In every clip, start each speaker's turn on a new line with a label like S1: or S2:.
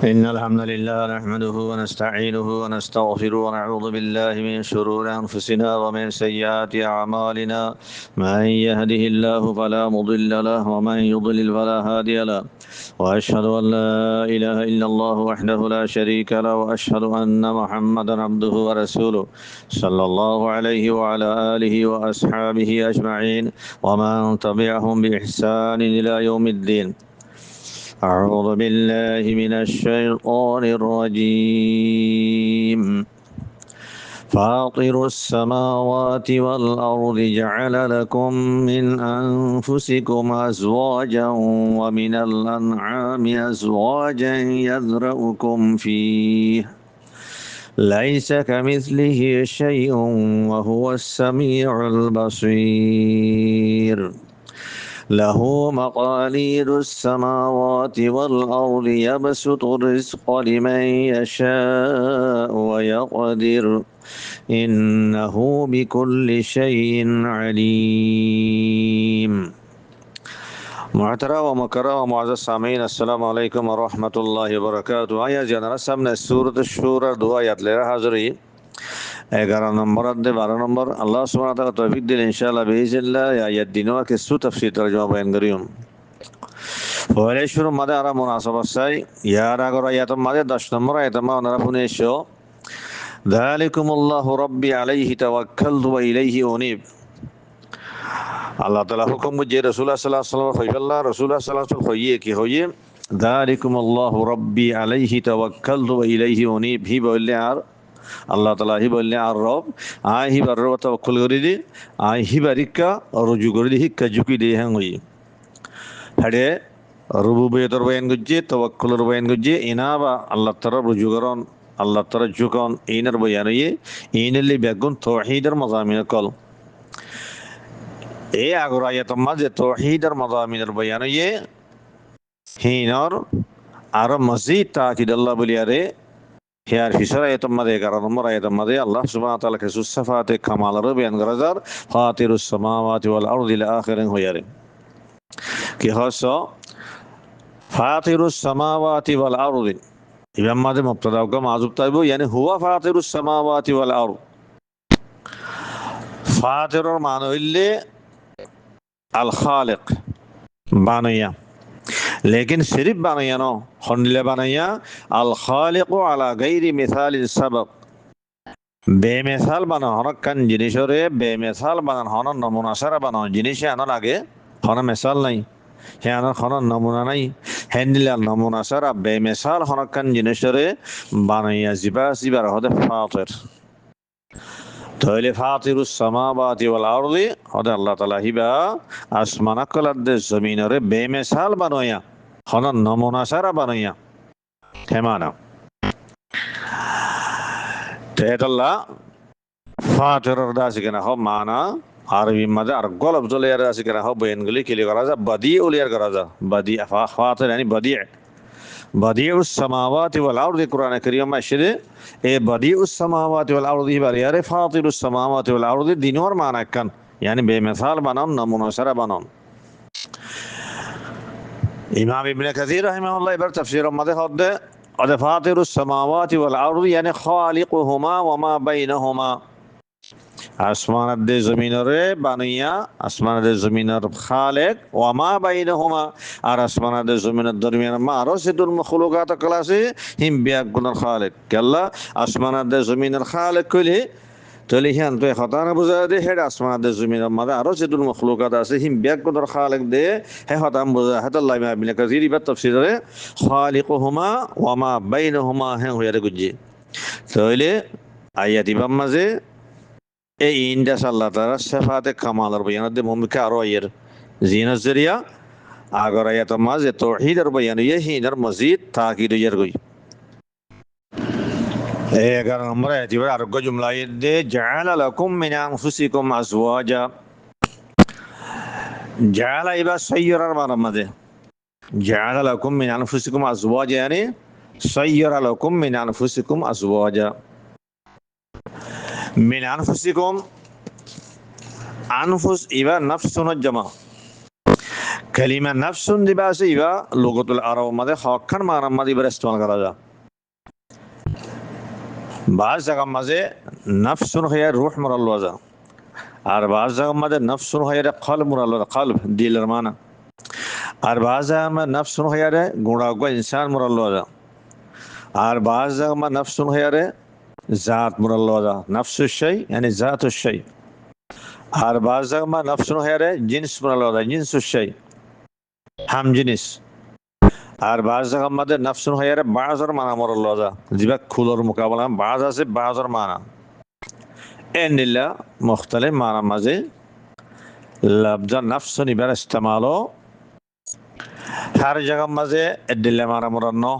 S1: إن الحمد لله نحمده ونستعينه ونستغفره ونعوذ بالله من شرور أنفسنا ومن سيئات أعمالنا. من يهده الله فلا مضل له ومن يضلل فلا هادي له. وأشهد أن لا إله إلا الله وحده لا شريك له وأشهد أن محمدا عبده ورسوله صلى الله عليه وعلى آله وأصحابه أجمعين ومن تبعهم بإحسان إلى يوم الدين. أعوذ بالله من الشيطان الرجيم. فاطر السماوات والأرض جعل لكم من أنفسكم أزواجا ومن الأنعام أزواجا يذرأكم فيه ليس كمثله شيء وهو السميع البصير. له مقاليد السماوات والأرض يبسط الرزق لمن يشاء ويقدر إنه بكل شيء عليم. محترم ومكرم ومعزز سامعين السلام عليكم ورحمة الله وبركاته. آیا جنرال সামনে সূরাত শুরার দু আয়াত লেরা হাজরি 11 নম্বর অধ্যায় 12 নম্বর আল্লাহ সুবহানাহু ওয়া তাআলা তৌফিক দিলে ইনশাআল্লাহ বিইজনিল্লাহ আয়াত দিনও কিছু তাফসীর তরজমা বয়ান করিম। পরে শুরু মাদে আর মুনাসাবাত চাই ইয়ার আগর আয়াত মাদে 10 নম্বর আয়াত মা ওনারা শুনে এসো যালিকুমুল্লাহু রাব্বি আলাইহি তাওয়াক্কালতু ওয়া ইলাইহি উনীব। আল্লাহ তাআলা হুকুম যে রাসূলুল্লাহ সাল্লাল্লাহু আলাইহি ওয়াসাল্লাম হইবাল্লাহ রাসূলুল্লাহ সাল্লাল্লাহু আলাইহি ওয়াসাল্লাম হইয়ে কি হইয়ে যালিকুমুল্লাহু রাব্বি আলাইহি তাওয়াক্কালতু ওয়া ইলাইহি উনীব হি বললে আর আল্লাহ তালা হি বললেন আর রব আই হিবার রব তাওয়াক্কুল করে দি আই হিবারিকা রুজু করে দি হিক্কা ঝুঁকি দিয়ে হ্যাঁ হই হাড়ে রুবুবিয়তর বয়ান গুজ্জে তাওয়াক্কুলের বয়ান গুজ্জে ইনাবা আল্লাহ তাআলা রুজু করন আল্লাহ তাআলা ঝুকন ইনার বয়ান হইয়ে ইনালি বেগুন তাওহীদের মাযামিন কল এ আগর আয়াতের মাঝে তাওহীদের মাযামিনের বয়ান হইয়ে হিনর আর মজিদ তাকিদ আল্লাহ বলিয়ারে হিয়ার ফিসর আয়াতের মাঝে 11 নম্বর আয়াতের মাঝে আল্লাহ সুবহানাহু ওয়া তাআলা কে সিফাতে কামালের বয়ান করা যার ফাতিরুস সামাওয়াতি ওয়াল আরদি ইলা আখিরিন হইয়ারে কি হস ফাতিরুস সামাওয়াতি ওয়াল আরদি ইমাম মাঝে মুবতাদা ও মাযুব তাইবো ইয়ানি হুয়া ফাতিরুস সামাওয়াতি ওয়াল আরদ। ফাতিরুর মানে হইলে আল খালিক বানাইয়া लेकिन सिर्फ बानाया न हनले बानाया अल खालिक अला गैरि मिसाल सबक बेमिसाल बाना हनक कान जिनिसरे बेमिसाल बाना हन नमुना सारा बाना जिनिस आनर आगे हन मिसाल नहीं हे आनर हन नमुना नहीं हेनिला नमुना सारा बेमिसाल हनक कान जिनिसरे बानाया जिबा जिबार हदे फातिर তাহলে ফাতিরুস সামাওয়াতি ওয়াল আরদি হদে আল্লাহ তাআলা হিবা আসমান কলার দে জমিনরে বেমিসাল বানায়া হন নমুনা সারা বানায়া হেমানা তেদল্লা ফাতিরুর দাসি কেনা হ মানা আরবি মাঝে আর গলব জলে আর দাসি কেনা হ বয়ানগুলি কিলি করা যা বাদি উলিয়ার করা যা বাদি ফাতির yani বাদি বাদিউস সামাওয়াতি ওয়াল আরদি কুরআন কারীম মাশিদে এ বাদিউস সামাওয়াতি ওয়াল আরদি বারিয়ারে ফাতিরুস সামাওয়াতি ওয়াল আরদি দিনর মানা কান yani বেমিসাল বানান নমুনা সারা বানান। ইমাম ইবনে কাসীর রাহিমাহুল্লাহ এবার তাফসীরের মধ্যে হদে আদে ফাতিরুস সামাওয়াতি ওয়াল আরদি yani খালিকুহুমা ওয়া মা বাইনাহুমা আসমানের দে জমিনরে বানাইয়া আসমানের দে জমিনের খালেক ওয়া মা বাইনাহুমা আর আসমানের দে জমিনের দরমিয়ান মা আরো সেতুল মখলুকাত ক্লাসে হিম বিয়াগুনের খালেক কেল্লা আসমানের দে জমিনের খালেক কইলে তাহলে হিয়ান তো হতানা বুঝা দে হেড আসমানের দে জমিনের মাঝে আরো সেতুল মখলুকাত আছে হিম বিয়াগুনের খালেক দে হে হতাম বুঝা হাতাল্লাহ ইবনে কাসীর ইবার তাফসীরে খালিকুহুমা ওয়া মা বাইনাহুমা হে হইয়ারে গুজি তাহলে আয়াত ইবাম মাঝে এই ইন্দাস আল্লাহ তাআলা সিফাতে কামালের বয়ানতে ভূমিকা আরো আয়ের জিনাস জরিয়া আগর আয়াত মাঝে তাওহীদের বয়ান ইয়ে হিনার মজিদ তাকিদ ইয়ার গই 11 নম্বর আয়াত এবার আরো জুমলা দে জাআলা লাকুম মিন আনফুসিকুম আজওয়াজা জাআলা ইবা সাইয়্যারার মাঝে জাআলা লাকুম মিন আনফুসিকুম আজওয়াজা yani সাইয়্যারা লাকুম মিন আনফুসিকুম আজওয়াজা মিন আনফুসিকুম আনফুস ইবা নাফসুন জামা কালিমা নাফসুন দিবা আছে ইবা লুগাতুল আরব মাঝে হকখান মানার মাঝে ইবার ইস্তেমাল করা যায় বাজ জায়গার মাঝে নাফসুন হইয়া রূহ মুরাল ওয়াজা আর বাজ জায়গার মাঝে নাফসুন হইয়া কলব মুরাল ওয়াজা কলব দিলের মানা আর বাজ জায়গার মাঝে নাফসুন হইয়া গুণা গো ইনসান মুরাল ওয়াজা আর বাজ জায়গার মাঝে নাফসুন হইয়া জাত মুরাল ওয়াজা নাফসুশ শাই yani জাতুশ শাই আর বাজ জায়গার মাঝে নাফসুন হইয়া জিনস মুরাল ওয়াজা জিনসুশ শাই হাম জিনিস আর বাজ জায়গার মাঝে নাফসুন হইয়া বাজর মানা মুরাল ওয়াজা জিবা খুলর মোকাবেলা বাজ আছে বাজর মানা এনিল্লা মুখতালিফ মানা মাঝে লফজা নাফসুন ইবার ইস্তেমালো हर जगह मजे दिल्ला माना मुरन्नो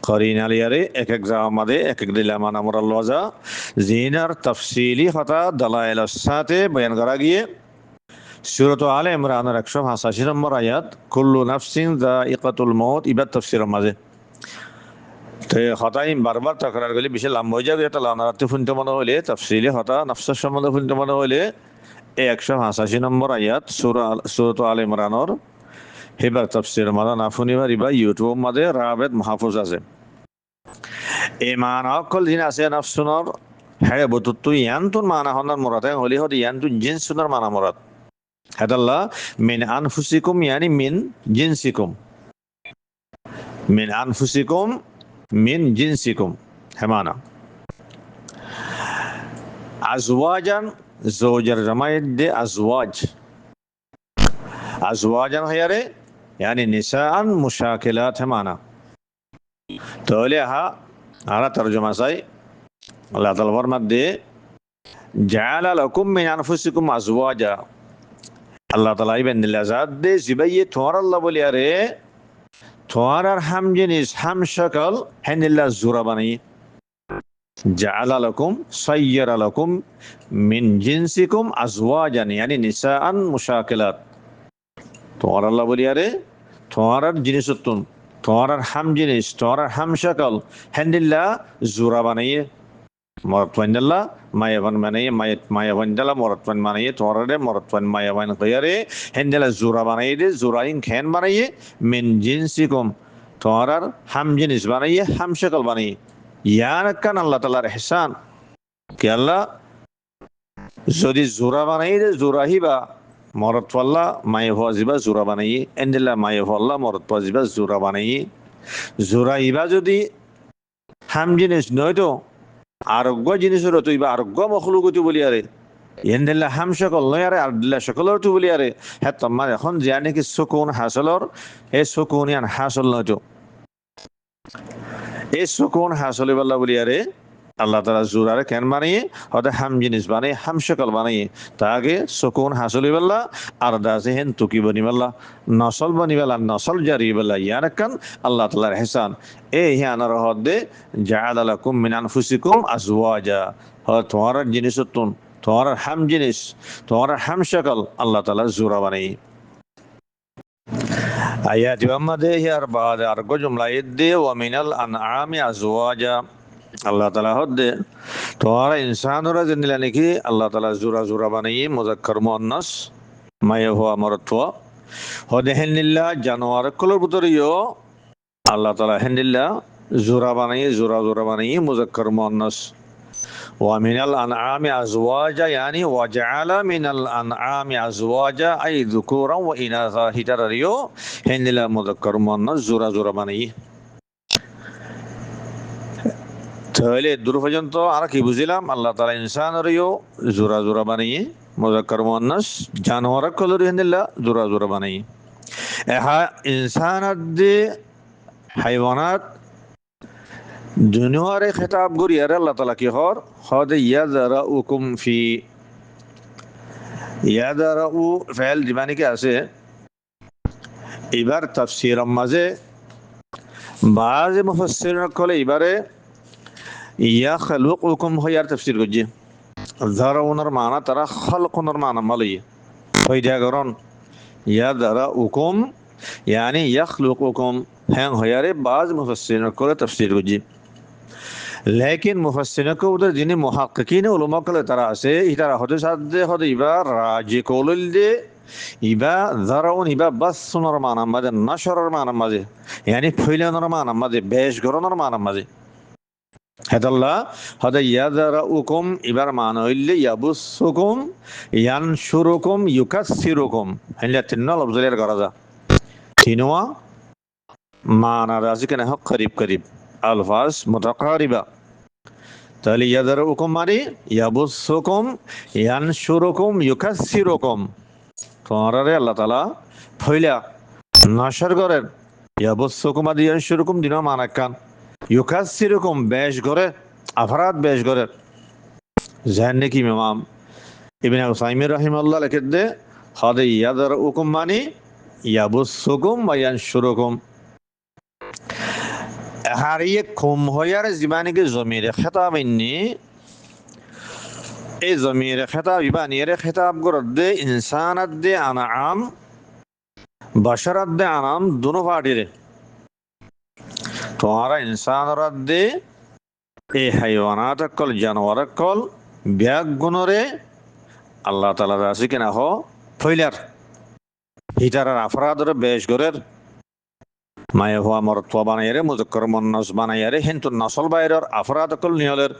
S1: करीन अलियारे एक जगह मदे एक दिल्ला माना मुरल्लोजा जीनर तफसीली खता दलाइल साथे बयान करा गिए सूरत आले इमरान 185 नंबर आयत कुल्लु नफ्सिन जाइकातुल मौत इबाद तफसीर मजे तो खताई बार-बार तकरार गली বিশাল লম্বা হয়ে যাবে এটা লানারাতে শুনতে মনে হলে তফসিলি খতা নফসের সম্বন্ধে শুনতে মনে হলে 185 নম্বর আয়াত সূরা আলে ইমরানের হেবার তাফসীর মাদা না শুনিবার ইবা ইউটিউব মাদে রাবেত মাহফুজ আছে ইমান অকল দিন আছে নাফসুনর হ্যাঁ বতুত্তু ইয়ান্তুন মানা হনার মুরাদ হলি হদি ইয়ান্তুন জিনসুনার মানা মুরাদ হাদাল্লাহ মিন আনফুসিকুম ইয়ানি মিন জিনসিকুম মিন আনফুসিকুম মিন জিনসিকুম হেমানা আজওয়াজান জওজার জামায়াত দে আজওয়াজান হয়ারে यानी निसान मुशाकिलात है माना तो लिहा आला तर्जुमा साई अल्लाह ताला फरमाते जअल लकुम मिन अनफुसिकुम अज़वाजा अल्लाह ताला इबन लजात दे जिबाये तोर अल्लाह बोलिया रे तोरार हम जिनिस हम शक्ल हनिल्ला जुरा बनाई जअल लकुम सय्यरा लकुम मिन जिनसिकुम अज़वाजन यानी निसान मुशाकिलात तोर अल्लाह बोलिया रे तोरार जिनिसुत्तुन तोरार हम जिनिस तोरार हम शकल हंदिल्ला जुरा बनाइए मरतवन दल्ला मायावन बनाइए मायावन दल्ला मरतवन बनाइए तोरारे मरतवन मायावन गयरे हंदिल्ला जुरा बनाइए दे जुराइन खेन बनाइए मिन जिनसिकुम तोरार हम जिनिस बनाइए हम शकल बनाइए यान कन अल्लाह तालार एहसान कि अल्लाह যদি जुरा बनाइए दे जुरा ही बा मरद वाला माये वाजिबा जुरा बनाइए एंडिला माये वाला मरद वाजिबा जुरा बनाइए जुरा इबा जदि हम जिनिस नय तो आरोग्य जिनिसर तो इबा आरोग्य मखलुकति বলি আরে এন্ডিলা হাম সকল নয় আরে আরদিলা সকলর তো বলি আরে হ্যাঁ তোমার এখন জানে কি সুকুন হাসলর এই সুকুনিয়ান হাসল নয় তো এই সুকুন হাসলে বলা বলি আরে अल्लाह ताला जुरारे कैन बनाइए और हम जिनिस बनाइए हम शक्ल बनाइए ताकि सुकून हासिल बल्ला अरदासे हैं तुकी बनी बल्ला नस्ल बनी बल्ला नस्ल जारी बल्ला यार कन अल्लाह ताला एहसान ए यहाँ न रहो दे जअल लकुम मिन अनफुसिकुम अज़वाजा और तुम्हारा जिनिस तुम तुम्हारा हम जिनिस तुम्हारा हम शक्ल अल्लाह ताला जुरा बनाइए आयत इमामदे यार बाद अर्गो जुमला इद्दे व मिनल अनआमी अज़वाजा अल्लाह ताला हद्दे तोरा इंसानरा जिंदला निकी अल्लाह ताला जुरा जुरा बनाइए मुज़क्कर मुअन्नस माये हुआ मरत्व हदे हन्निल्ला जानवर कुलर बुतरियो अल्लाह ताला हन्निल्ला जुरा बनाइए मुज़क्कर मुअन्नस व मिनल अनआमी अज़वाजा यानी वजअल मिनल अनआमी अज़वाजा आई ذुकुरा व इनासा हितारियो हन्निल्ला मुज़क्कर मुअन्नस जुरा जुरा बनाइए তাহলে দূর পর্যন্ত আর কি বুঝিলাম আল্লাহ তাআলা ইনসানরিও জোরা জোরা বানাইয়ে মুযাক্কার মুআন্নাস জানোয়ার কলর হিন্দিল্লা জোরা জোরা বানাইয়ে এহা ইনসানাত দে হাইওয়ানাত দুনিয়ারে খেতাব করি আর আল্লাহ তাআলা কি হর হদে ইয়াযরাউকুম ফি ইয়াযরাউ ফাইল দিবানি কি আছে এবার তাফসীর মাঝে বাযে মুফাসসিররা কলে এবারে या खलुकुकुम हो यार तफसीर को जी ज़राउनर माना तरा खलकुनर माना मलिए हो दिया करोन या ज़राउकुम यानी यखलुकुकुम हैं हो यारे बाज़ मुफस्सिरीन को तफसीर को जी लेकिन मुफस्सिरीन को उधर जिन्हें मुहक्किकीन उलमा को तरा से इधर होते साथ दे होते इबार राजी कोलुल दे ইবা জারাউন ইবা বাসুনর মানার মাঝে নাশরের মানার মাঝে ইয়ানি ফইলানোর মানার মাঝে বেশ গরনের মানার মাঝে হেদাল্লাহ হদে ইয়াজারাউকুম ইবার মান হইলে ইয়াবুসুকুম ইয়ানশুরুকুম ইউকাসসিরুকুম হেলে তিন লফজের গরাজা তিনওয়া মানা রাজি কেন হক করিব করিব আলফাজ মুতাকারিবা তাহলে ইয়াজারাউকুম মানে ইয়াবুসুকুম ইয়ানশুরুকুম ইউকাসসিরুকুম তোমারে আল্লাহ তাআলা ফইলা নাশর করেন ইয়াবুসুকুম আদি ইয়ানশুরুকুম দিনা মানাকান ইউকাসসিরুকুম বেশ করে আফরাদ বেশ করে জানেন কি ইমাম ইবনে উসাইমিন রাহিমাহুল্লাহ লিখেন যে হাদে ইয়াজারাউকুম মানে ইয়াবুসুকুম ওয়া ইয়ানশুরুকুম হারিয়ে কুম হয়ার জিবানিকে জমিরে খেতাব ইন্নি এই জমিরে খেতাব ইবানিরে খেতাব গরদে ইনসানাত দে আনাম বাশারাত দে আনাম দুনো পার্টিরে তোমারা ইনসানরাত দে এই হাইওয়ানাত কল জানোয়ার কল ব্যাগ গুণরে আল্লাহ তাআলা রাজি কেনা হ ফইলার হিটারার আফরাদরে বেশ গরের মায়ে হওয়া মরত্ব বানাইয়ারে মুজক্কর মুন্নাস বানাইয়ারে হিন্তু নসল বাইরের আফরাদ কল নিয়লের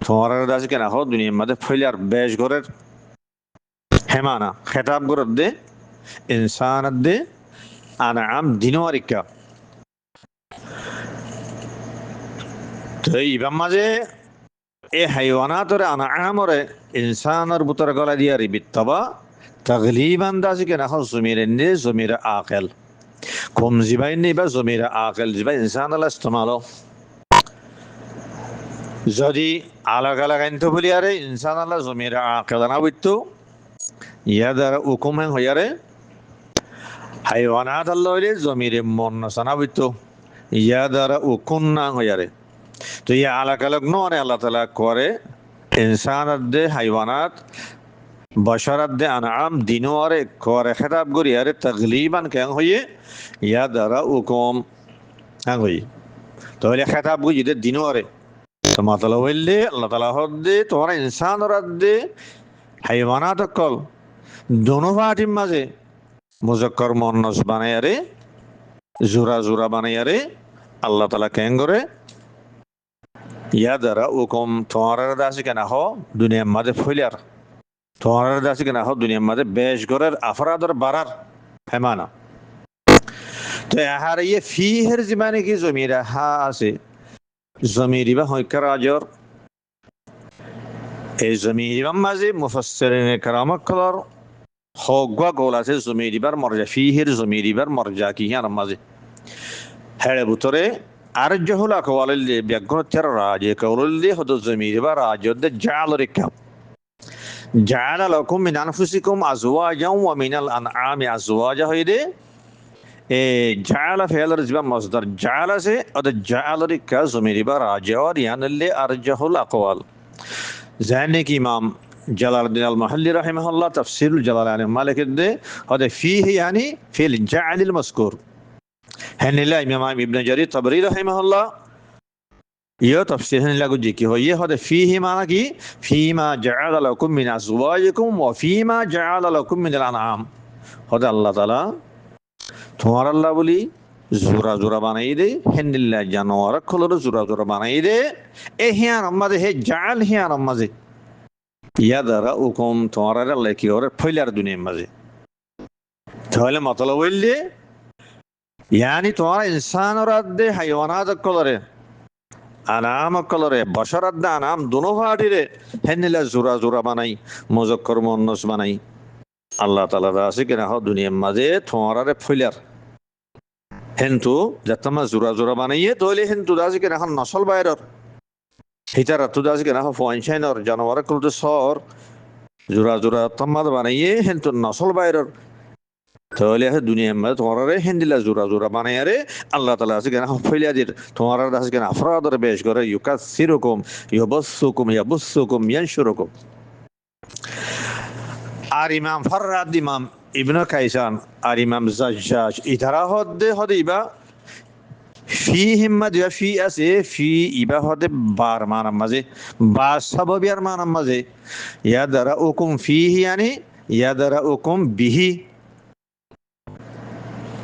S1: তোমার রাজি কেনা হ দুনিয়ার মধ্যে ফইলার বেশ গরের হেমানা খেতাব গরদ দে ইনসানাত দে আনাম দিনওয়ারিকা তো ইবাম মাঝে এ হাইওয়ানাতরে আনামরে ইনসানের বুতর গলা দিয়া রিবিত্তবা তাগলিবান দাসি কেনা হ জমিরে জমিরে আকেল কম জিবাই নিবা জমিরে আকেল জিবা ইনসান আল্লাহ ইস্তেমালো যদি আলাগ আলাগ আইনতো বলি আরে ইনসান আল্লাহ জমিরে আকেল না বুঝতো ইয়াদার উকুম হ্যাং হইয়ারে হাইওয়ানাত আল্লাহ হইলে জমিরে মন নসানা বুঝতো ইয়াদার উকুন না হইয়ারে তো ইয়া আলাগ আলাগ নয় আল্লাহ তাআলা করে ইনসানাত দে হাইওয়ানাত বশারাত দে আনাম দিনওয়ারে করে খেতাব করি আরে তাগলিবান কেন হইয়ে ইয়া দ্বারা উকুম হ্যাঁ হই তাহলে খেতাব করি দে দিনওয়ারে তো মাতালা হইলে আল্লাহ তাআলা হদে তোমার ইনসানরাত দে হাইওয়ানাত কল দোনো পার্টির মাঝে মুজাক্কর মুন্নাস বানাই আরে জোরা জোরা বানাই আরে আল্লাহ তাআলা কেন করে ইয়া দ্বারা উকুম তোমার দাসি কেনা হ দুনিয়ার মাঝে ফইলার তোমার দাসি কেনা হ দুনিয়ার মাঝে বেশ গরের আফরাদর বারার হেমানা তো এহার ইয়ে ফিহের জিমানে কি জমিরা হা আছে জমিরিবা হইকার আজর এই জমিরিবার মাঝে মুফাসসিরিন কেরামত কলর হগওয়া গোল আছে জমিরিবার মর্জা ফিহের জমিরিবার মর্জা কি হিয়ার মাঝে হেড়ে বুতরে আরজহুল আকওয়ালিল ব্যাগ্রতের রাজে কওলুল হদ জমিরিবার রাজদ জালরিকা জাআলা লাকুম মিন আনফুসিকুম আজওয়াজাও ওয়া মিনাল আনআমি আজওয়াজা হইদে এ জাআলা ফিআলের জিবা মাসদার জাআলা সে অদ জাআলরিকা জমিরিবার রাজে আর ইয়ানলে আরজহুল আকওয়াল জানে কি ইমাম জালালউদ্দিন আল মাহল্লি রাহিমাহুল্লাহ তাফসীরুল জালালাইন মালিক দে হদ ফিহি ইয়ানি ফিল জাআলিল মাসকুর হেনিলা ইমাম ইবনে জারির তাবরি রাহিমাহুল্লাহ ইয়া তাফসীর হেনিলা গুজি কি হয় হদে ফিহি মানা কি ফিমা জাআলা লাকুম মিন আজওয়াজিকুম ওয়া ফিমা জাআলা লাকুম মিনাল আনআম হদে আল্লাহ তাআলা তোমার আল্লাহ বলি জোরা জোরা বানাই দে হেনিলা জানোয়ার খলর জোরা জোরা বানাই দে এ হিয়ার আমাদে হে জাআল হিয়ার আমাদে ইয়া দ্বারা উকুম তোমার আল্লাহ কি ওরে ফইলার দুনিয়ার মাঝে তাহলে মতলব হইলে यानी तुम्हारा इंसान और अद्दे हाइवानात कलरे अनाम कलरे बशर अद्दे अनाम दोनों पार्टी रे हेनिला जुरा जुरा बनाई मुजक्कर मुन्नस बनाई अल्लाह ताला दासी के ना दुनिया मजे तुम्हारा रे फुलर हेंतु जत्तमा जुरा जुरा बनाइए तो ले हेंतु दासी के ना नस्ल बायरर हितार तु दासी के ना फॉइंशाइन और जानवर कुल तो सौर जुरा जुरा तम्मद बनाइए हेंतु नस्ल बायरर তাহলে দুনিয়ার মধ্যে তোমার হিন্দিলা জোরা জোরা বানাই আরে আল্লাহ তাআলা আছে কেন ফইলা দির তোমার আছে কেন আফরাদর বেশ করে ইউকাসসিরুকুম ইয়াবুসুকুম ইয়াবুসুকুম ইয়ানশুরুকুম আর ইমাম ফাররাদ ইমাম ইবনে কাইসান আর ইমাম জাজ্জাজ ইতারা হদে ইবা ফি হিম্মাদ ইয়া ফি আছে ফি ইবা হদে বার মানার মাঝে বা সাবাবিয়ার মানার মাঝে ইয়া দ্বারা উকুম ফি ইয়ানি ইয়াদারাউকুম বিহি,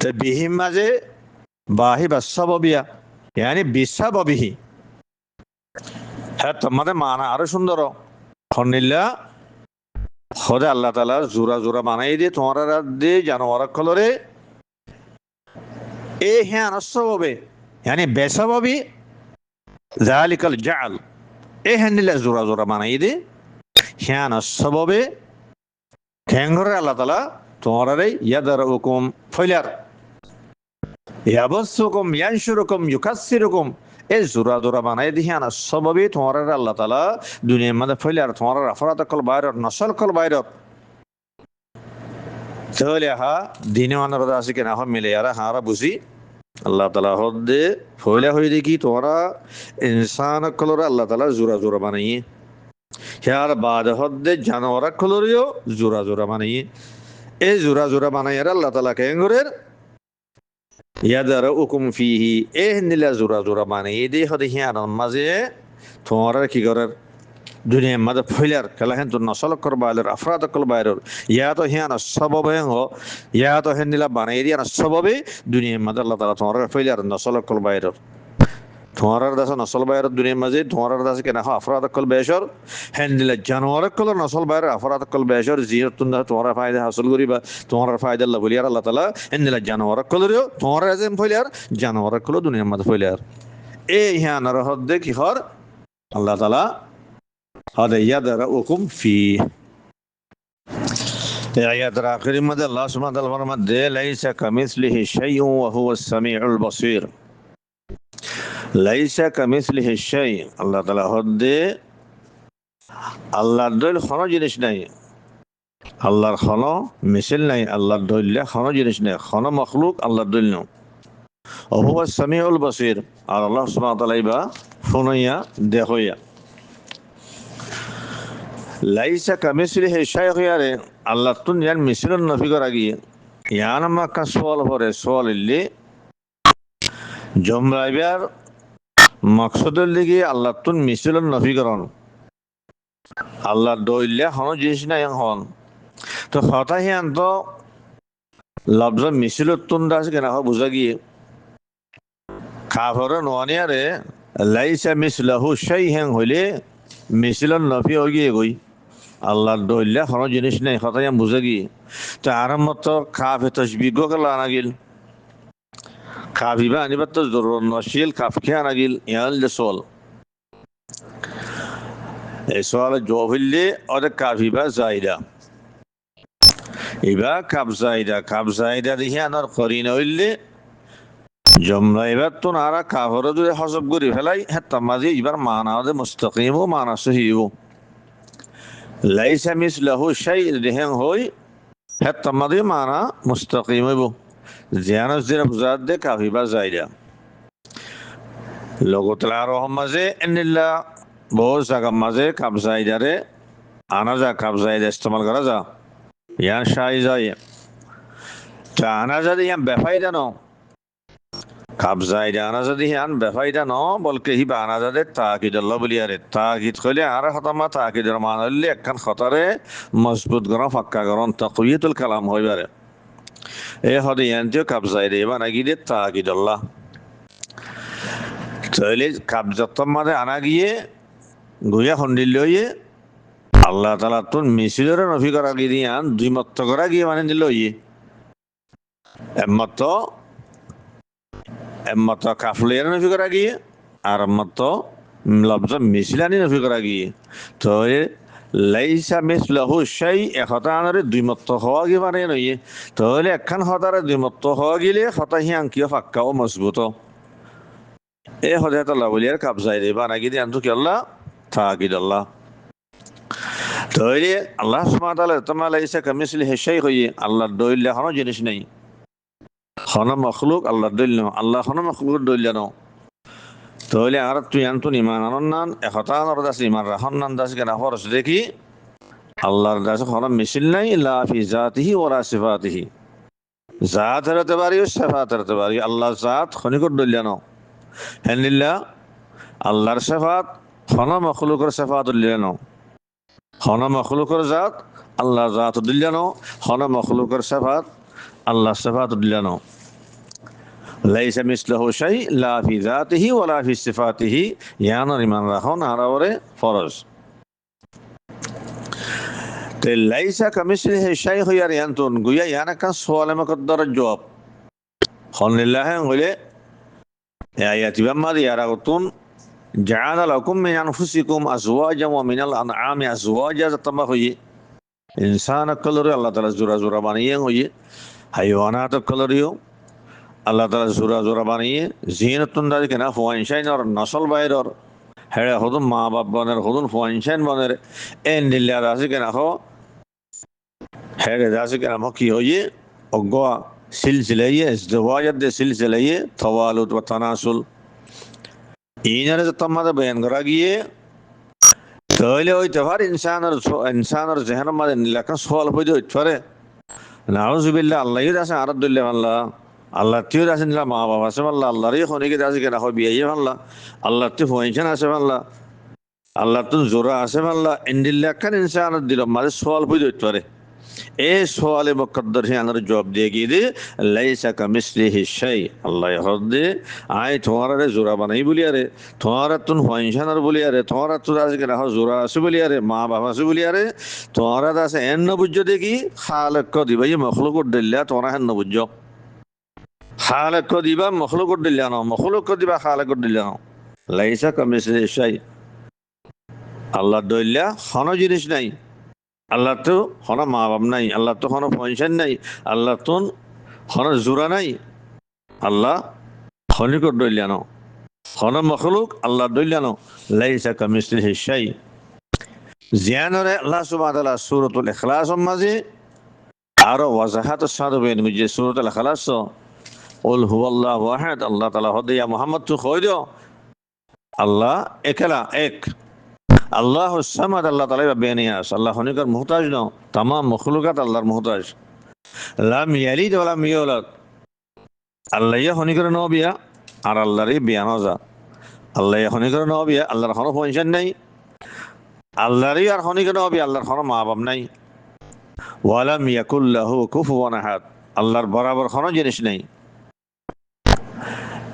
S1: তো বিহির মাঝে বাহি বা সাবাবিয়া yani বিসাবাবিহি। হ্যাঁ তোমাদের মানা আরো সুন্দর হনিল্লা হদে আল্লাহ তাআলা জোরা জোরা বানাই দিয়ে তোমার দিয়ে জানোয়ার কলরে এ হ্যাঁ নসবাবে yani বেসাবাবি জালিকাল জাল এ হ্যান্ডিলা জোরা জোরা বানাই দিয়ে হ্যাঁ নসবাবে ঠ্যাঙ্গরে আল্লাহ তাআলা তোমার ইয়াদারাউকুম ফইলার ইয়াবসুকুম ইয়ানশুরুকুম ইউকাসসিরুকুম এই জোরা জোরা বানাই দিয়ে আনা সবাবই তোমার আল্লাহ তাআলা দুনিয়ার মধ্যে ফেলে আর তোমার আফরাত কল বাইর নসল কল বাইর তাহলে হা দিনে মানের আছে কিনা হম মিলে আর হারা বুঝি আল্লাহ তাআলা হদে ফইলা হই দেখি তোমরা ইনসান কলর আল্লাহ তাআলা জোরা জোরা বানাই ইয়ার বাদ হদে জানোয়ার কলরিও জোরা জোরা বানাই এই জোরা জোরা বানাই আর আল্লাহ তাআলা কেঙ্গরের ইয়াদারাউকুম ফিহি এ নিলা জোরা জোরা মানে এই দিয়ে হতে হিয়ার মাঝে তোমার কি করার দুনিয়ার মাঝে ফইলার খেলা হেন তো নসল করবাইলের আফরাদ করবাইলের ইয়া তো হিয়ান সববে হো ইয়া তো হেন নিলা বানাই দিয়া সববে দুনিয়ার মাঝে আল্লাহ তাআলা তোমার ফইলার নসল করবাইলের তোমার দাস নসল বাইরের দুনিয়ার মাঝে তোমার দাস কেন আফরাদ কল বেশর হেন নিলা জানোয়ার কল নসল বাইরের আফরাদ কল বেশর জিয়াতুন তোমার ফায়দা হাসিল করিবা তোমার ফায়দা আল্লাহ বলি আর আল্লাহ তাআলা হেন নিলা জানোয়ার কলরিও তোমার আজম ফইলার জানোয়ার কল দুনিয়ার মাঝে ফইলার এই হিয়ানার হদে কি হর আল্লাহ তাআলা হদে ইয়াদারাউকুম ফি আয়াতের আখিরের মধ্যে আল্লাহ সুবহানাহু ওয়া তাআলা ফরমাতে লাইসা কামিসলিহি শাইউন ওয়া হুয়াস সামিউল বাসীর লাইসা কামিসলিহি শাই আল্লাহ তাআলা হদে আল্লাহর দইল কোনো জিনিস নাই আল্লাহর কোনো মিছিল নাই আল্লাহর দইলে কোনো জিনিস নাই কোনো মখলুক আল্লাহর দইল না ওয়া হুয়াস সামিউল বাসীর আর আল্লাহ সুবহানাহু ওয়া তাআলা ইবা শুনাইয়া দেখইয়া লাইসা কামিসলিহি শাই ইয়ারে আল্লাহ তুন ইয়ান মিছিলন নফি করা গিয়ে ইয়ান আমাকা সওয়াল করে সওয়াল ইল্লি জমরাইবার মকসদের দিকে আল্লাহ তুন মিছিলন নফি করন আল্লাহর দইলে কোনো জিনিস নাই হন তো কথা হিয়ান তো লফজ মিছিলত তুন দাস কেনা বুঝা গিয়ে কাফরে নোয়ানিয়ারে লাইসা মিসলাহু শাই'আন হইলে মিছিলন নফি হয়ে গিয়ে গই আল্লাহর দইলে কোনো জিনিস নাই কথা হিয়ান বুঝা গিয়ে তো আরামত কাফে তসবিহ গলা আনাগিল কাফিবা আনিবার তো জরুর নশিল কাফকে আনাগিল ইয়াল সোল এই সোয়ালের জবাব হইলে ওদের কাফিবা জাইদা ইবা কাব জাইদা দেখি আনার করিনা হইলে জমরা এবার তো নারা কাফরে যদি হসব করি ফেলাই হ্যাঁ তামাজি এবার মানা ওদের মুস্তাকিম ও মানা সহিব লাইসা মিসলাহু শাই দেহেন হই হ্যাঁ তামাজি মানা মুস্তাকিম হইব জিয়ানস দিন বুঝাত দে কাফিবা জাইদা লগতলা রহম মাঝে এনিল্লা বহু জায়গা মাঝে কাব জাইদারে আনা যা কাব জাইদা ইস্তেমাল করা যা ইয়ান শাই যায় তা আনা যদি ইয়ান বেফাইদা ন কাব জাইদা আনা যদি ইয়ান বেফাইদা ন বলকে হিবা আনা যাদে তাকিদ আল্লাহ বলি আরে তাকিদ কইলে আর খতমা তাকিদের মান হইলে একখান খতরে মজবুত গরম ফাক্কা গরম তাকওয়িতুল কালাম হইবারে এ হদে ইয়ানতে কাব জাইদা এবার নাগিদে তাকিদ আল্লাহ তাইলে কাব যতম মাঝে আনা গিয়ে গুয়া খন্ডিল লইয়ে আল্লাহ তাআলা তুন মিছিলের নফি করা গিয়ে দিয়ান দুই মত করা গিয়ে মানে দিল ইয়ে এমত কাফলের নফি করা গিয়ে আর মত লফজ মিছিলানি নফি করা গিয়ে তো লাইসা মিসলাহু শাই একতা আনরে দুই মত হওয়া গিয়ে মানে নইয়ে তাহলে একখান হতারে দুই মত হওয়া গেলে হতা হিয়াং কিয় ফাক্কা ও মজবুত এ হদায়ত আল্লাহ বলিয়ার কাব জাইদা বা নাগি দিয়ান তো কি আল্লাহ তাকিদ আল্লাহ তাহলে আল্লাহ সুবহানাহু ওয়া তাআলা তামা লাইসা কামিসলিহি শাই হইয়ে আল্লাহর দইলে কোনো জিনিস নাই কোনো মখলুক আল্লাহর দইল না আল্লাহ কোনো মখলুকের দইল না তাহলে আর তুই আনতুন ইমান আনন্নান একতানোর দাস ইমান রাহন্নান দাস কেনা ফরস দেখি আল্লাহর দাস কোনো মিছিল নাই লা ফি জাতিহি ওয়া সিফাতিহি জাত হতে পারি ও সিফাত হতে পারি আল্লাহ জাত খনিকর দইল না হেনিল্লা আল্লাহর সিফাত কোনো মখলুকের সিফাত দইল না কোনো মখলুকের জাত আল্লাহ জাত দিল্লানো হন মখলুকের সিফাত আল্লাহ সিফাত দিল্লানো লাইসা মিসলাহু শাই লা ফি যাতিহি ওয়ালা ফি সিফাতিহি ইয়ানার ইমান রাখুন আরাওরে ফরজ তে লাইসা কামিসলিহি শাই হইয়ার ইয়ান্তুন গুয়া ইয়ানা কান সুয়ালে মুকদ্দার জবাব হনলিল্লাহ হইলে আয়াতি বাম্মাদি ইয়ারাগুতুন জাআলা লাকুম মিন আনফুসিকুম আজওয়াজান ওয়া মিনাল আনআমি আজওয়াজা তামা হই ইনসান কলরে আল্লাহ তাআলা জোড়া জোড়া বানিয়ে হই হাইওয়ানাত কলরিও আল্লাহ তাআলা জোড়া জোড়া বানিয়ে জিনাতুন দারি কেনা ফুয়াইনশাইনর নসল বাইরর হেড়ে হদুন মা বাপ বনের হদুন ফুয়াইনশাইন বনের এন দিল্লা রাসি কেনা হো হেড়ে রাসি কেনা হো কি হই অগোয়া সিলসিলায়ে ইজদিওয়াজাত দে সিলসিলায়ে তাওয়ালুদ ওয়া তানাসুল ইনারে তামাদা বয়ান করা গিয়ে তাহলে ওই তফার ইনসানের জেহেনের মাঝে লেখা সোয়াল হইতে হইতে পারে নাউজুবিল্লাহ আল্লাহই আছে আরাদুল্লাহ আল্লাহ আল্লাহ তিও আছে নিলা মা বাবা আছে আল্লাহ আল্লাহরই খনিকে আছে কেনা হয় বিয়ে আল্লাহ আল্লাহ তি ফুয়াইছেন আছে আল্লাহ আল্লাহ তুন জোরা আছে আল্লাহ ইন্দিল্লাহ খান ইনসানের দিল মাঝে সোয়াল হইতে হইতে পারে এই সোয়ালে মুকদ্দর হিয়ানের জবাব দিয়ে গিয়ে দে লাইসা কামিসলিহি শাই আল্লাহ হদে আই তোমারে জোরা বানাই বলি আরে তোমারা তুন ফাইনশানার বলি আরে তোমারা তুন আছে কেনা জোরা আছে বলি আরে মা বাবা আছে বলি আরে তোমারা আছে এন বুঝ্য দেখি খালেক দিবা এই মখলুক দিল্লা তোমরা হেন বুঝ্য খালেক দিবা মখলুক দিল্লা না মখলুক দিবা খালেক দিল্লা না লাইসা কামিসলিহি শাই আল্লাহ দইল্লা কোনো জিনিস নাই আল্লাহ তো হন মা বাপ নাই আল্লাহ তো হন পয়সা নাই আল্লাহ তো হন জোড়া নাই আল্লাহ খনিকর দইলানো হন মখলুক আল্লাহ দইলানো লাইসা কামিসলিহি শাই জিয়ানরে আল্লাহ সুবহানাহু ওয়া তাআলা সূরাতুল ইখলাসের মাঝে আরো ওয়াজাহাতের সাথে বলেন যে সূরাতুল ইখলাস কুল হুয়াল্লাহু আহাদ আল্লাহ তাআলা হদিয়া মুহাম্মদ তো কই দিও আল্লাহ একলা এক আল্লাহ সামাদ আল্লাহ তাআলা বেনিয়াস আল্লাহ হনিকর মুহতাজ ন तमाम মখলুকাত আল্লাহর মুহতাজ লাম ইয়ালিদ ওয়া লাম ইউলাদ আল্লাহ হনিকর নবিয়া আর আল্লাহরই বিয়ানজা আল্লাহ হনিকর নবিয়া আল্লাহর কোনো পয়সা নাই আল্লাহরই আর হনিকর নবিয়া আল্লাহর কোনো মা বাপ নাই ওয়া লাম ইয়াকুল লাহু কুফুওয়ান আহাদ আল্লাহর বরাবর কোনো জিনিস নাই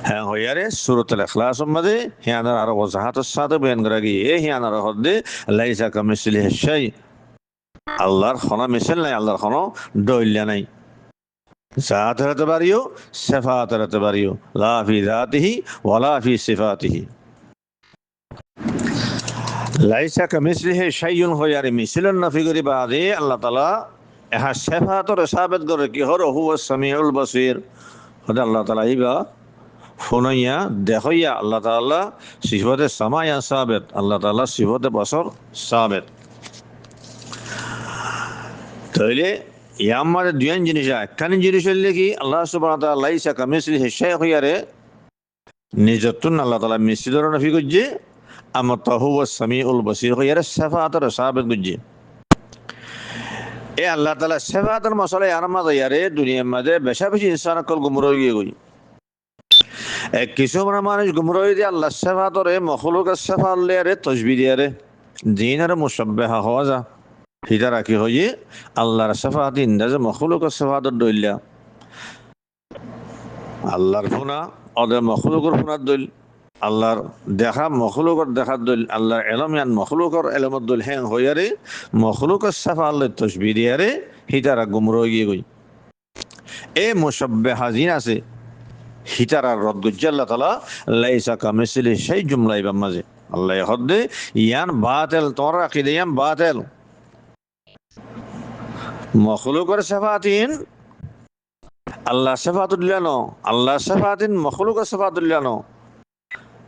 S1: হ্যাঁ হইয়ারে সূরাতুল ইখলাসের মধ্যে হিয়ানার আরো ওয়াজাহাতের সাথে বয়ান করা গিয়ে হিয়ানার হদে লাইসা কামিসলিহি শাই আল্লাহর কোনো মিসাল নাই আল্লাহর কোনো দইল্লা নাই জাত হতে পারিও সিফাত হতে পারিও লা ফি যাতিহি ওয়ালা ফি সিফাতিহি লাইসা কামিসলিহি শাইউন হইয়ারে মিসালন নফি করি বাদে আল্লাহ তাআলা এহা সিফাতর সাবিত করে কি হর হুয়া সামিউল বাসীর হদে আল্লাহ তাআলা ইবা ফোনাইয়া দেখইয়া আল্লাহ তাআলা সিফাতে সামায়া সাবিত আল্লাহ তাআলা সিফাতে বসর সাবিত তাহলে ইয়ামার দুইন জিনিস একখানি জিনিস হইলে কি আল্লাহ সুবহানাহু ওয়া তাআলা লাইসা কামিসলিহি শাই হইয়ারে নিজতুন আল্লাহ তাআলা মিসিদর নফি করছে আমা তাহুয়া সামিউল বাসীর হইয়ারে সিফাতের সাবিত করছে এ আল্লাহ তাআলা সিফাতের মশলা ইয়ারমা ইয়ারে দুনিয়ার মধ্যে বেশা বেশি ইনসান কল গুমরাহ গিয়ে গই এক কিছু মানুষ গুমরাহ দিয়ে আল্লাহ সিফাতের মখলুকের সিফাত লিয়ারে তাসবিহ দিয়ারে জিনার মুশাব্বাহা হওয়া যা হিতা রাখি হইয়ে আল্লাহর সিফাত ইন্দাজে মখলুকের সিফাতের দইল্লা আল্লাহর ফুনা ওদের মখলুকের ফুনার দইল আল্লাহর দেখা মখলুকের দেখার দইল আল্লাহর ইলম ইয়ান মখলুকের ইলমের দইল হ্যাঁ হইয়ারে মখলুকের সিফাত লে তাসবিহ দিয়ারে হিতারা গুমরাহ গিয়ে গই এ মুশাব্বাহা জিন আছে হিতারা রদ গুজ্জে আল্লাহ তাআলা লাইসা কামিসলিহি শাই জুমলা ইবা মাঝে আল্লাহ হদে ইয়ান বাতিল তোর আকিদা ইয়ান বাতিল মখলুকের সিফাতিন আল্লাহ সিফাতুল্লাহ আল্লাহ সিফাতিন মখলুকের সিফাতুল্লাহ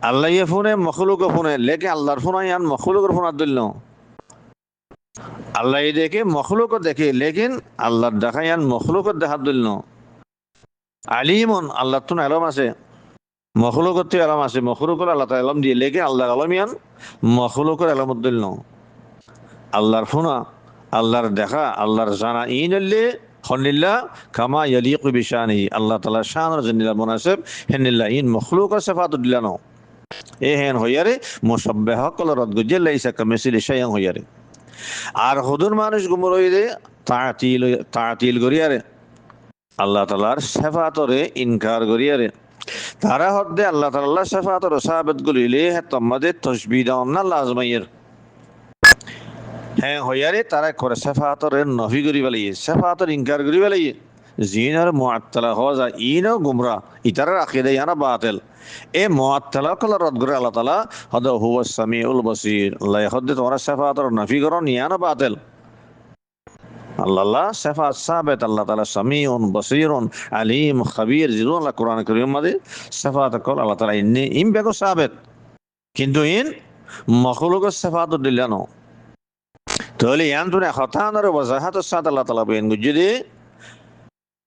S1: আল্লাহ ফোনে মখলুকের ফোনে লেকে আল্লাহর ফোন ইয়ান মখলুকের ফোনার দিল আল্লাহ দেখে মখলুকের দেখে লেকিন আল্লাহর দেখা ইয়ান মখলুকের দেখার দিল আলিমন আল্লাহ তুন এলম আছে মখলুকের তো এলম আছে মখলুকের আল্লাহ তাআলা এলম দিয়ে লেকে আল্লাহর এলম ইয়ান মখলুকের এলমের দিল আল্লাহর ফোনা আল্লাহর দেখা আল্লাহর জানা ইনল্লে খনিল্লাহ কামা ইয়ালিকু বিশানি আল্লাহ তাআলা শানের জন্নিলা মুনাসিব হেনিল্লাহ ইন মখলুকের সিফাতুল্লাহ এ হেন হইয়ারে মুশাব্বাহা কল রদ গুজে লাইসা কামিসলিহি শাইআন হইয়ারে আর হুদুর মানুষ গুমরই দে তাতিল করিয়ারে আল্লাহ তাআলার শাফাতরে ইনকার করিয়ারে তারা হদ্দে আল্লাহ তাআলা শাফাতর সাহাবত গুলিলে হেতমদে তসবিহ না লাজমাইয়ের হ্যাঁ হইয়ারে তারা করে শাফাতরে নফি করি বলিয়ে শাফাতর ইনকার করি বলিয়ে জিনার মুআত্তালা হওয়া যায় ইনও গুমরা ইতারার আকীদা ইয়ানা বাতিল এ মুআত্তালা কলা রদ করে আল্লাহ তাআলা হদ হুয়াস সামিউল বসির আল্লাহ হদ্দে তোমরা শাফাতর নফি করো ইয়ানা বাতিল আল্লাহ শাফাত সাবেত আল্লাহ তাআলা সামিউন বসিরুন আলিম খাবীর জিদুন আল্লাহ কোরআন কারীম মাঝে শাফাত কল আল্লাহ তাআলা ইন্নি ইম বেগো সাবেত কিন্তু ইন মখলুকের শাফাত দিলানো তাহলে ইয়ান তুনে খতানার ওয়াজাহাত সাত আল্লাহ তাআলা বেন গুজদি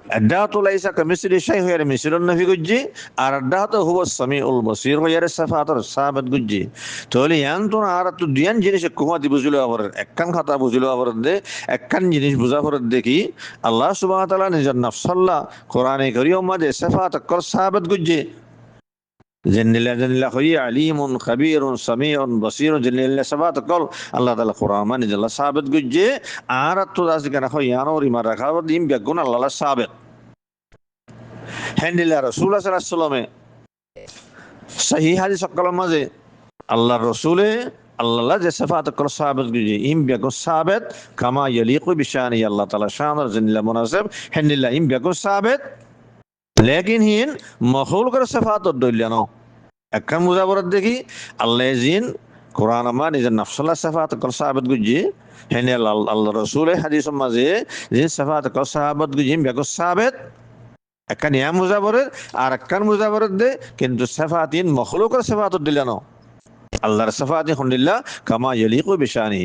S1: আদাতু লাইসা কামিসলি শাই হয়ারে মিসলুন নফি গুজি আর আদাতু হুয়াস সামিউল বসির হয়ারে শাফাতর সাবেত গুজি তাহলে ইয়ান তুন আর তো দুয়ান জিনিস কুমাতি বুঝলো আবার একখান কথা বুঝলো আবার দে একখান জিনিস বুঝা পড়ে দেখি আল্লাহ সুবহানাহু ওয়া তাআলা নিজের নফসাল্লাহ কোরআনে কারীম মাঝে শাফাত কর সাবেত গুজি জেনিল্লাহ হই আলিমুন খাবীরুন সামিউন বসিরুন জেনিল্লাহ শাফাত কল আল্লাহ তাআলা কোরআন মানে আল্লাহ সাবেত গুজি আর তো দাসি কেন হই আনোরি মারা খাওয়া দিম বেগুন আল্লাহ সাবেত হেন্ডিল্লাহ রাসূলুল্লাহ সাল্লাল্লাহু আলাইহি ওয়াসাল্লামে সহিহ হাদিস সকলের মাঝে আল্লাহর রাসূলে আল্লাহ যে শাফাত কর সাহাবত গুজি ইম বেগুন সাবেত কামা ইয়ালিকু বিশানি আল্লাহ তাআলা শানর জেনিল্লাহ মুনাসিব হেন্ডিল্লাহ ইম বেগুন সাবেত লেকিন হিন মখলুকের শাফাত দইলানো একখান মুজাবরত দেখি আল্লাহ জিন কোরআন আমার নিজের নফসাল্লাহ শাফাত কর সাহাবত গুজি হেনে আল্লাহ রাসূলে হাদিসের মাঝে যে শাফাত কর সাহাবত গুজি ইম বেগুন সাবেত একখান ইয়া মুজাবরত আর একখান মুজাবরত দে কিন্তু শাফাতিন মখলুকের শাফাত দিলানো আল্লাহর শাফাতি আলহামদুলিল্লাহ কামা ইয়ালিকু বিশানি